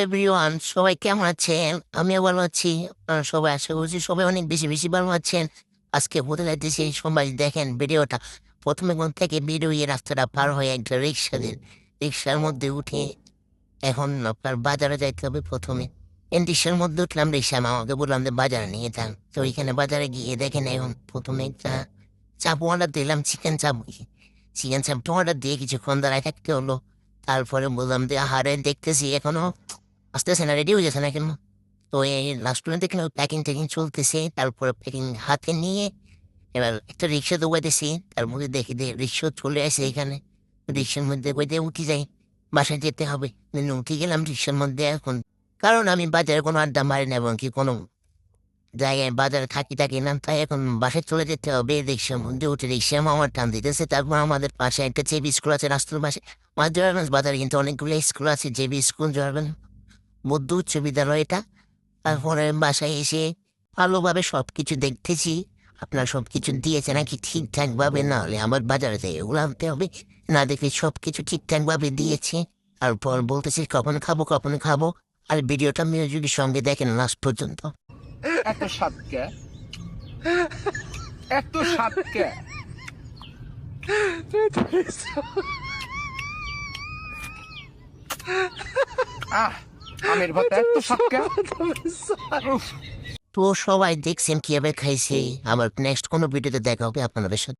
Everyone, সবাই কেমন আছেন? আমিও ভালো আছি। আপনারা সবাই আশা করছি সবাই অনেক বেশি বেশি ভালো আছেন। আজকে হতে যাইতেছি সবাই দেখেন ভিডিওটা। প্রথমে কোন থেকে বেরোয় রাস্তাটা পার হয়ে একটা রিক্সা দেন। রিক্সার মধ্যে উঠে এখন আপনার বাজারে যাইতে হবে প্রথমে। রিক্সার মধ্যে উঠলাম, রিক্সা মামাকে বললাম যে বাজারে নিয়ে যান। তো ওইখানে বাজারে গিয়ে দেখেন এখন প্রথমে একটা চাপ অর্ডার দিলাম, চিকেন চাপ। চিকেন চাপটা অর্ডার দিয়ে কিছুক্ষণ দাঁড়ায় থাকতে হলো। তারপরে বললাম যে আহারে দেখতেছি এখনো আসতেছে না, রেডি হয়ে যাচ্ছে না কেন। তো এই লাস্ট পর্যন্ত দেখলাম প্যাকিং ট্যাকিং চলতেছে। তারপরে প্যাকিং হাতে নিয়ে এবার একটা রিক্সা দৌড়াইতেছি। তার মধ্যে দেখি যে রিক্সা চলে আসে এখানে। রিক্সার মধ্যে কইতে উঠি যাই, বাসায় যেতে হবে। উঠে গেলাম রিক্সার মধ্যে এখন, কারণ আমি বাজারে কোনো আড্ডা মারি না এবং কি কোনো জায়গায় বাজারে থাকি না। তাই এখন বাসায় চলে যেতে হবে। রিক্সার মধ্যে উঠে রিক্সা আমার টান দিতেছে। তারপর আমাদের পাশে একটা জেবি স্কুল আছে রাস্তার পাশে। আমার জয়াগঞ্জ বাজারে কিন্তু অনেকগুলো স্কুল আছে, জেবি স্কুল, জয়াগঞ্জ মধ্য উচ্চ বিদ্যালয় এটা। তারপরে বাসায় এসে ভালোভাবে সবকিছু দেখতেছি আপনার সবকিছু দিয়েছে নাকি ঠিকঠাক ভাবে, না হলে আমার বাজারে থেকে ওগুলো আনতে হবে। না দেখে সবকিছু ঠিকঠাক ভাবে দিয়েছে। তারপর বলতেছি কখন খাবো। আর ভিডিওটা মিউজিকের সঙ্গে দেখেন লাস্ট পর্যন্ত। এত সাতকে এত সাতকে আমের ভাত এত সাতকে। তো সবাই দেখছেন কিভাবে খাইছে। আবার নেক্সট কোনো ভিডিওতে দেখা হবে আপনাদের সাথে।